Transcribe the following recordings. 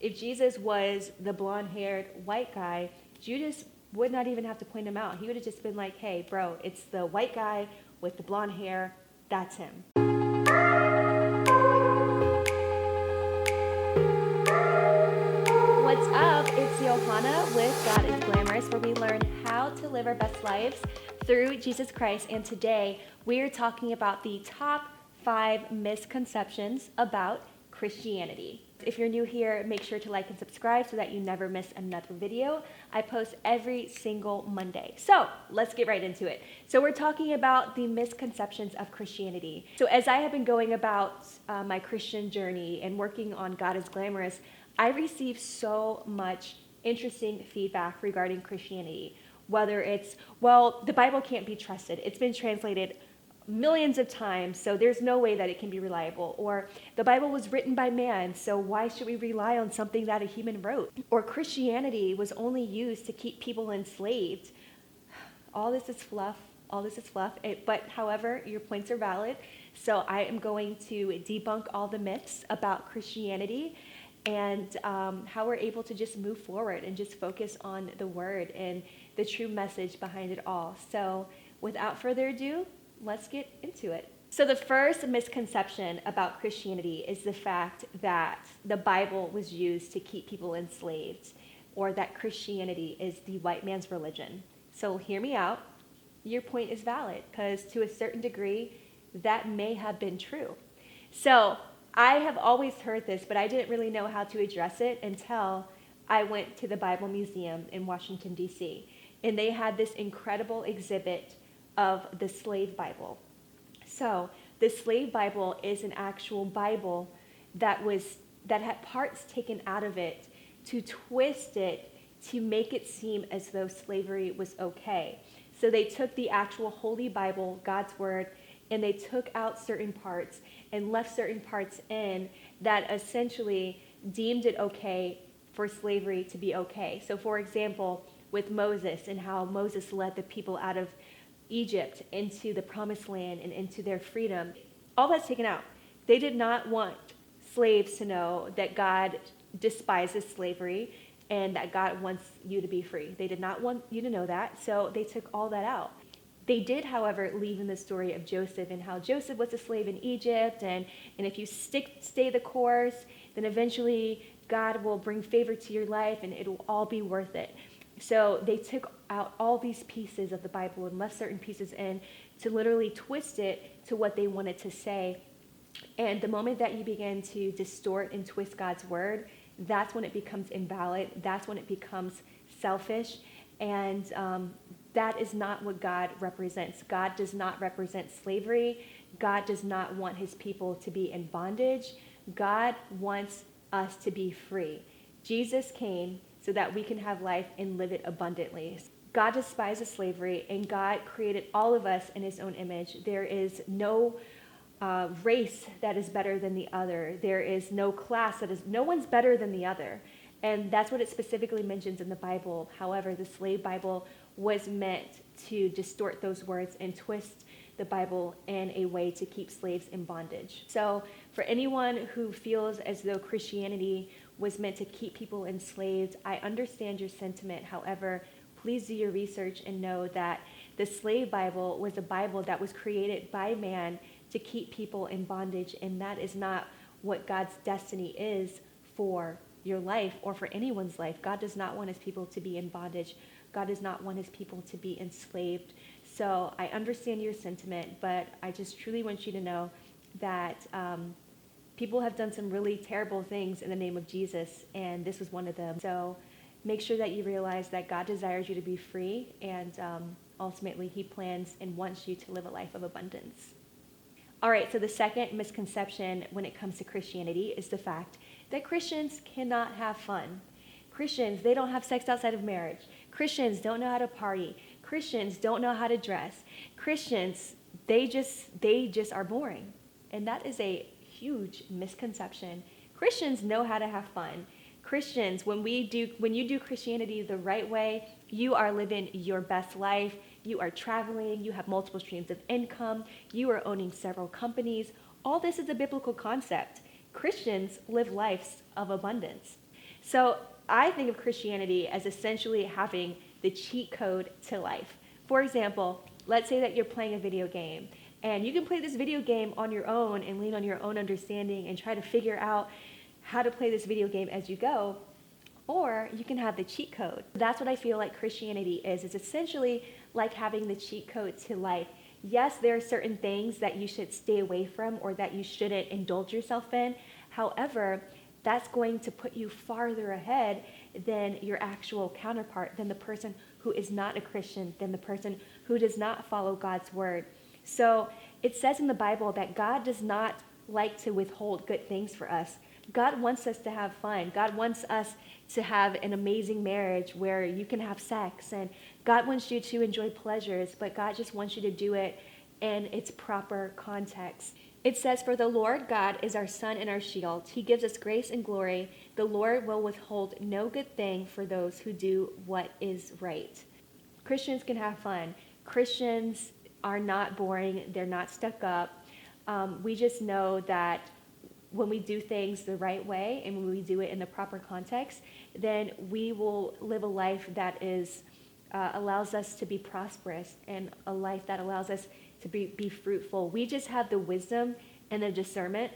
If Jesus was the blonde-haired white guy, Judas would not even have to point him out. He would have just been like, hey, bro, it's the white guy with the blonde hair. That's him. What's up? It's Johanna with God is Glamorous, where we learn how to live our best lives through Jesus Christ. And today we are talking about the top 5 misconceptions about Christianity. If you're new here, make sure to like and subscribe so that you never miss another video. I post every single Monday. So let's get right into it. So we're talking about the misconceptions of Christianity. So as I have been going about my Christian journey and working on God is Glamorous, I received so much interesting feedback regarding Christianity. Whether it's, well, the Bible can't be trusted. It's been translated millions of times, so there's no way that it can be reliable. Or the Bible was written by man, so why should we rely on something that a human wrote? Or Christianity was only used to keep people enslaved. All this is fluff. But however, your points are valid. So I am going to debunk all the myths about Christianity and how we're able to just move forward and just focus on the word and the true message behind it all. So without further ado, let's get into it. So the first misconception about Christianity is the fact that the Bible was used to keep people enslaved, or that Christianity is the white man's religion. So hear me out. Your point is valid, because to a certain degree, that may have been true. So I have always heard this, but I didn't really know how to address it until I went to the Bible Museum in Washington, D.C. And they had this incredible exhibit of the slave Bible. So the slave Bible is an actual Bible that had parts taken out of it to twist it to make it seem as though slavery was okay. So they took the actual Holy Bible, God's Word, and they took out certain parts and left certain parts in that essentially deemed it okay for slavery to be okay. So for example, with Moses and how Moses led the people out of Egypt into the promised land and into their freedom, all that's taken out. They did not want slaves to know that God despises slavery and that God wants you to be free. They did not want you to know that, so they took all that out. They did, however, leave in the story of Joseph and how Joseph was a slave in Egypt, and if you stay the course, then eventually God will bring favor to your life and it'll all be worth it. So they took out all these pieces of the Bible and left certain pieces in to literally twist it to what they wanted to say. And the moment that you begin to distort and twist God's word, that's when it becomes invalid. That's when it becomes selfish. And that is not what God represents. God does not represent slavery. God does not want his people to be in bondage. God wants us to be free. Jesus came so that we can have life and live it abundantly. God despises slavery, and God created all of us in his own image. There is no race that is better than the other. There is no class no one's better than the other. And that's what it specifically mentions in the Bible. However, the slave Bible was meant to distort those words and twist the Bible in a way to keep slaves in bondage. So for anyone who feels as though Christianity was meant to keep people enslaved, I understand your sentiment. However, please do your research and know that the slave Bible was a Bible that was created by man to keep people in bondage, and that is not what God's destiny is for your life or for anyone's life. God does not want his people to be in bondage. God does not want his people to be enslaved. So I understand your sentiment, but I just truly want you to know that people have done some really terrible things in the name of Jesus, and this was one of them. So make sure that you realize that God desires you to be free, and ultimately he plans and wants you to live a life of abundance. All right, so the second misconception when it comes to Christianity is the fact that Christians cannot have fun. Christians, they don't have sex outside of marriage. Christians don't know how to party. Christians don't know how to dress. Christians, they just are boring. And that is a huge misconception. Christians know how to have fun. Christians, when you do Christianity the right way, you are living your best life. You are traveling. You have multiple streams of income. You are owning several companies. All this is a biblical concept. Christians live lives of abundance. So I think of Christianity as essentially having the cheat code to life. For example, let's say that you're playing a video game, and you can play this video game on your own and lean on your own understanding and try to figure out how to play this video game as you go, or you can have the cheat code. That's what I feel like Christianity is. It's essentially like having the cheat code to life. Yes, there are certain things that you should stay away from or that you shouldn't indulge yourself in. However, that's going to put you farther ahead than your actual counterpart, than the person who is not a Christian, than the person who does not follow God's word. So it says in the Bible that God does not like to withhold good things for us. God wants us to have fun. God wants us to have an amazing marriage where you can have sex, and God wants you to enjoy pleasures, but God just wants you to do it in its proper context. It says, "For the Lord God is our sun and our shield. He gives us grace and glory. The Lord will withhold no good thing for those who do what is right." Christians can have fun. Christians are not boring. They're not stuck up. We just know that when we do things the right way and when we do it in the proper context, then we will live a life that is allows us to be prosperous, and a life that allows us to be fruitful. We just have the wisdom and the discernment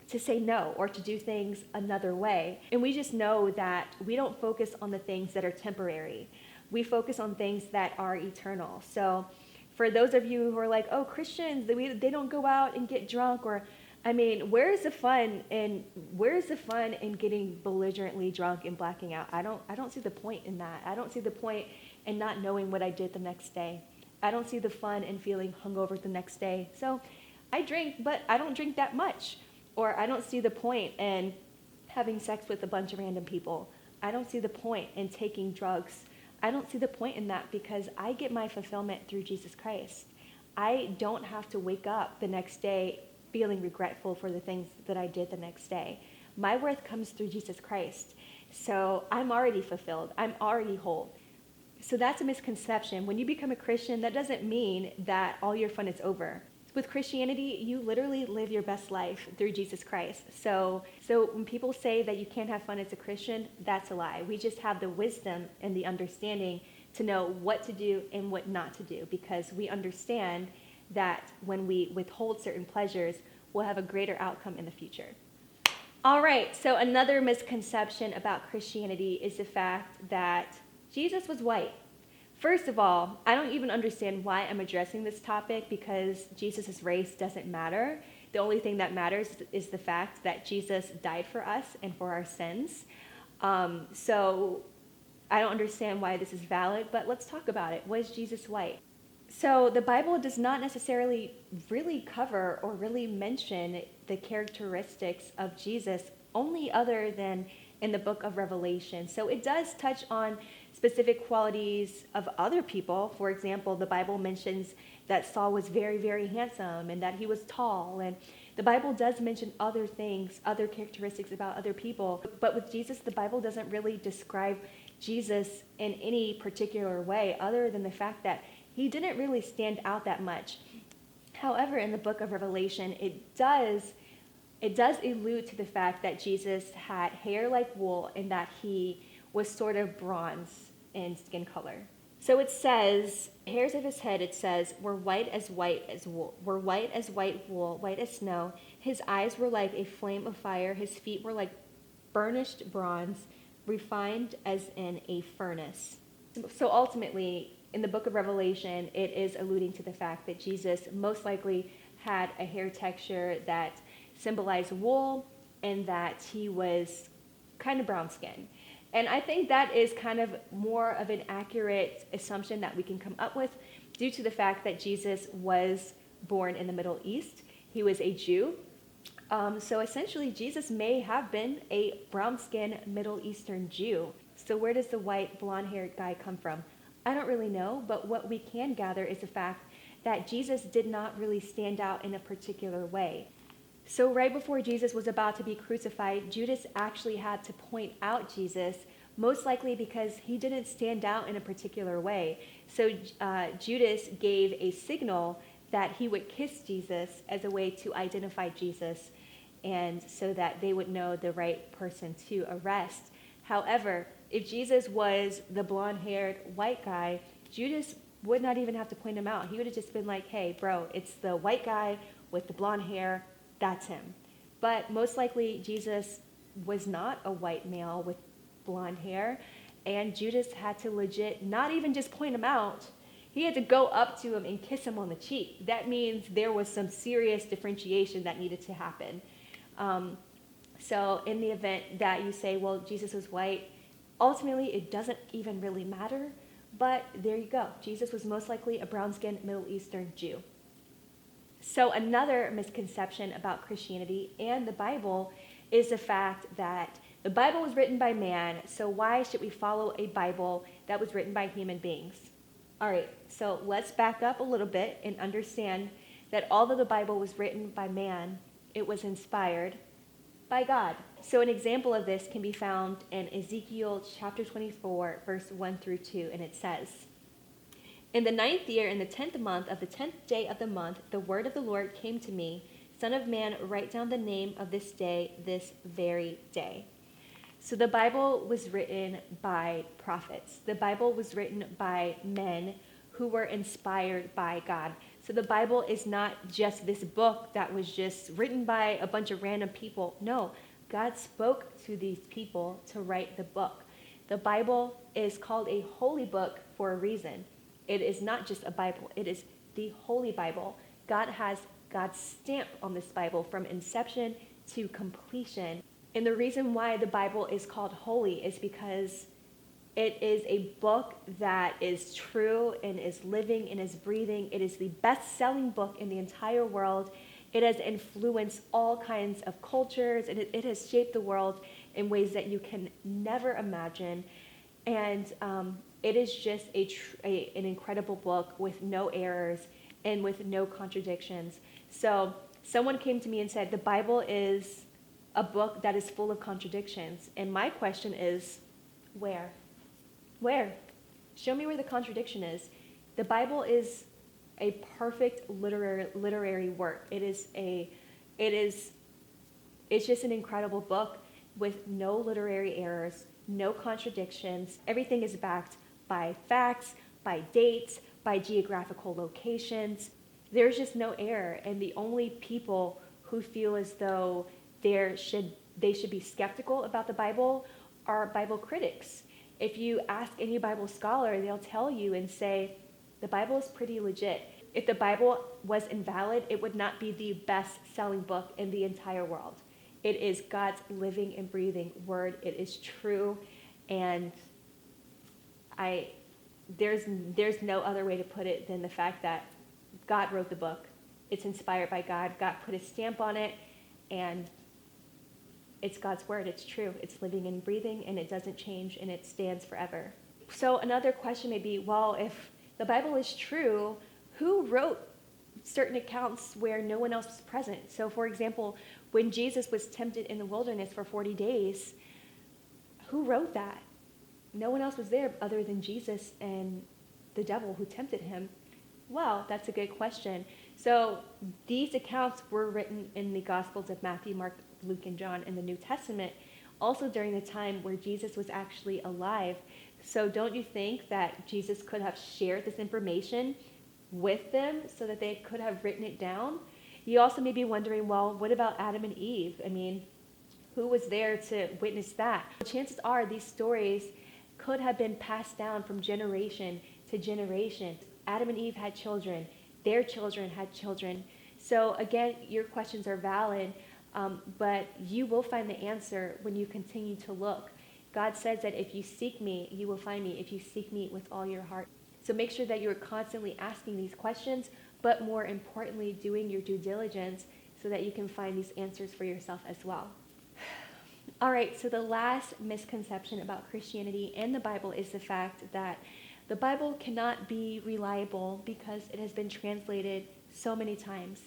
to say no or to do things another way. And we just know that we don't focus on the things that are temporary. We focus on things that are eternal. So for those of you who are like, oh, Christians, they don't go out and get drunk, or I mean, where's the fun in getting belligerently drunk and blacking out? I don't see the point in that. I don't see the point in not knowing what I did the next day. I don't see the fun in feeling hungover the next day. So I drink, but I don't drink that much. Or I don't see the point in having sex with a bunch of random people. I don't see the point in taking drugs. I don't see the point in that because I get my fulfillment through Jesus Christ. I don't have to wake up the next day feeling regretful for the things that I did the next day. My worth comes through Jesus Christ. So I'm already fulfilled. I'm already whole. So that's a misconception. When you become a Christian, that doesn't mean that all your fun is over. With Christianity, you literally live your best life through Jesus Christ. So when people say that you can't have fun as a Christian, that's a lie. We just have the wisdom and the understanding to know what to do and what not to do, because we understand that when we withhold certain pleasures, we'll have a greater outcome in the future. All right, so another misconception about Christianity is the fact that Jesus was white. First of all, I don't even understand why I'm addressing this topic, because Jesus' race doesn't matter. The only thing that matters is the fact that Jesus died for us and for our sins. So I don't understand why this is valid, but let's talk about it. Was Jesus white? So the Bible does not necessarily really cover or really mention the characteristics of Jesus, only other than in the book of Revelation. So it does touch on specific qualities of other people. For example, the Bible mentions that Saul was very, very handsome and that he was tall. And the Bible does mention other things, other characteristics about other people. But with Jesus, the Bible doesn't really describe Jesus in any particular way, other than the fact that he didn't really stand out that much. However, in the book of Revelation, it does allude to the fact that Jesus had hair like wool and that he was sort of bronze in skin color. So it says, hairs of his head, it says, were white as wool, white as snow. His eyes were like a flame of fire. His feet were like burnished bronze, refined as in a furnace. So ultimately, in the book of Revelation, it is alluding to the fact that Jesus most likely had a hair texture that symbolized wool and that he was kind of brown skin. And I think that is kind of more of an accurate assumption that we can come up with due to the fact that Jesus was born in the Middle East. He was a Jew. So essentially, Jesus may have been a brown-skinned Middle Eastern Jew. So where does the white, blonde-haired guy come from? I don't really know, but what we can gather is the fact that Jesus did not really stand out in a particular way. So right before Jesus was about to be crucified, Judas actually had to point out Jesus, most likely because he didn't stand out in a particular way. So Judas gave a signal that he would kiss Jesus as a way to identify Jesus, and so that they would know the right person to arrest. However, if Jesus was the blonde-haired white guy, Judas would not even have to point him out. He would have just been like, hey, bro, it's the white guy with the blonde hair. That's him. But most likely, Jesus was not a white male with blonde hair, and Judas had to legit not even just point him out. He had to go up to him and kiss him on the cheek. That means there was some serious differentiation that needed to happen. So in the event that you say, well, Jesus was white, ultimately it doesn't even really matter. But there you go. Jesus was most likely a brown-skinned Middle Eastern Jew. So another misconception about Christianity and the Bible is the fact that the Bible was written by man, so why should we follow a Bible that was written by human beings? All right, so let's back up a little bit and understand that although the Bible was written by man, it was inspired by God. So an example of this can be found in Ezekiel chapter 24, verse 1 through 2, and it says, "In the 9th year, in the 10th month of the 10th day of the month, the word of the Lord came to me, Son of man, write down the name of this day, this very day." So the Bible was written by prophets. The Bible was written by men who were inspired by God. So the Bible is not just this book that was just written by a bunch of random people. No, God spoke to these people to write the book. The Bible is called a holy book for a reason. It is not just a Bible. It is the Holy Bible. God has God's stamp on this Bible from inception to completion. And the reason why the Bible is called holy is because it is a book that is true and is living and is breathing. It is the best-selling book in the entire world. It has influenced all kinds of cultures, and it has shaped the world in ways that you can never imagine. And it is just an incredible book with no errors and with no contradictions. So someone came to me and said, the Bible is a book that is full of contradictions. And my question is, where? Where? Show me where the contradiction is. The Bible is a perfect literary work. It's just an incredible book with no literary errors, no contradictions. Everything is backed by facts, by dates, by geographical locations. There's just no error. And the only people who feel as though they should be skeptical about the Bible are Bible critics. If you ask any Bible scholar, they'll tell you and say, the Bible is pretty legit. If the Bible was invalid, it would not be the best-selling book in the entire world. It is God's living and breathing word. It is true, and there's no other way to put it than the fact that God wrote the book. It's inspired by God. God put his stamp on it, and it's God's word. It's true. It's living and breathing, and it doesn't change, and it stands forever. So another question may be, well, if the Bible is true, who wrote certain accounts where no one else was present? So, for example, when Jesus was tempted in the wilderness for 40 days, who wrote that? No one else was there other than Jesus and the devil who tempted him. Well, that's a good question. So these accounts were written in the Gospels of Matthew, Mark, Luke, and John in the New Testament, also during the time where Jesus was actually alive. So don't you think that Jesus could have shared this information with them so that they could have written it down? You also may be wondering, well, what about Adam and Eve? I mean, who was there to witness that? Chances are these stories could have been passed down from generation to generation. Adam and Eve had children. Their children had children. So again, your questions are valid, but you will find the answer when you continue to look. God says that if you seek me, you will find me if you seek me with all your heart. So make sure that you are constantly asking these questions, but more importantly, doing your due diligence so that you can find these answers for yourself as well. All right, so the last misconception about Christianity and the Bible is the fact that the Bible cannot be reliable because it has been translated so many times.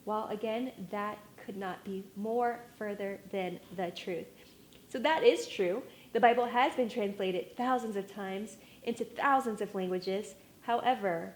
Well, again, that could not be more further than the truth. So that is true. The Bible has been translated thousands of times into thousands of languages. However,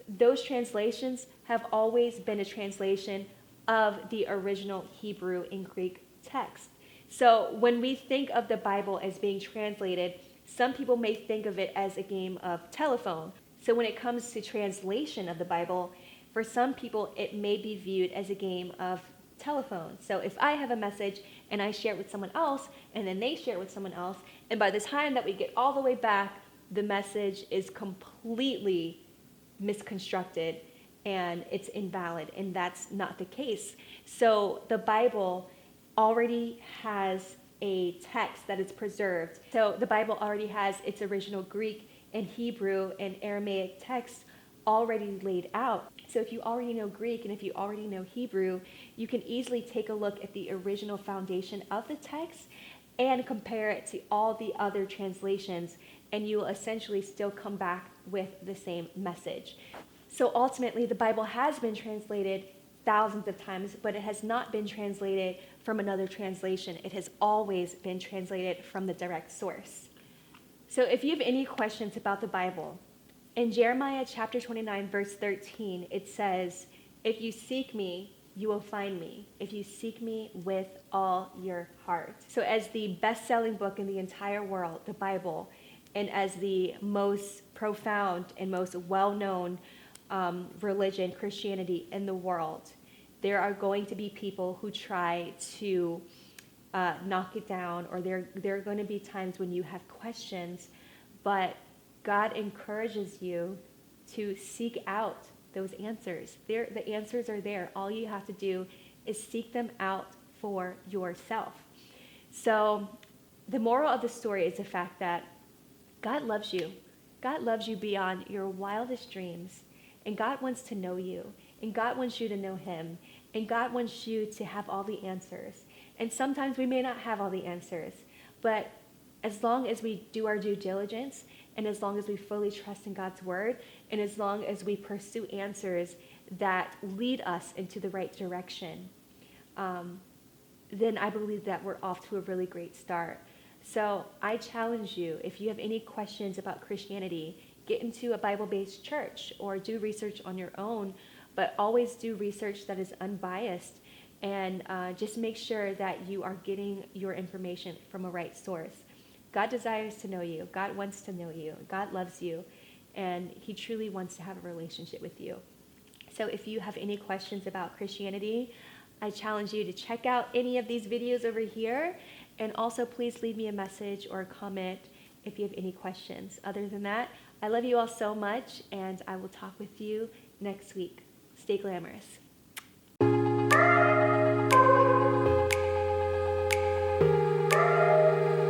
those translations have always been a translation of the original Hebrew and Greek text. So when we think of the Bible as being translated, some people may think of it as a game of telephone. So when it comes to translation of the Bible, for some people it may be viewed as a game of telephone. So if I have a message and I share it with someone else, and then they share it with someone else, and by the time that we get all the way back, the message is completely misconstructed and it's invalid, and that's not the case. So the Bible already has a text that is preserved. So the Bible already has its original Greek and Hebrew and Aramaic text already laid out. So if you already know Greek and if you already know Hebrew, you can easily take a look at the original foundation of the text and compare it to all the other translations, and you will essentially still come back with the same message. So ultimately, the Bible has been translated thousands of times, but it has not been translated from another translation. It has always been translated from the direct source. So if you have any questions about the Bible, in Jeremiah chapter 29, verse 13, it says, "If you seek me, you will find me, if you seek me with all your heart." So as the best-selling book in the entire world, the Bible, and as the most profound and most well-known religion, Christianity, in the world, there are going to be people who try to knock it down, or there are going to be times when you have questions, but God encourages you to seek out those answers. The answers are there. All you have to do is seek them out for yourself. So the moral of the story is the fact that God loves you. God loves you beyond your wildest dreams. And God wants to know you. And God wants you to know him. And God wants you to have all the answers. And sometimes we may not have all the answers. But as long as we do our due diligence, and as long as we fully trust in God's word, and as long as we pursue answers that lead us into the right direction, then I believe that we're off to a really great start. So I challenge you, if you have any questions about Christianity, get into a Bible-based church or do research on your own, but always do research that is unbiased, and just make sure that you are getting your information from a right source. God desires to know you. God wants to know you. God loves you, and he truly wants to have a relationship with you. So if you have any questions about Christianity, I challenge you to check out any of these videos over here, and also please leave me a message or a comment if you have any questions. Other than that, I love you all so much, and I will talk with you next week. Stay glamorous.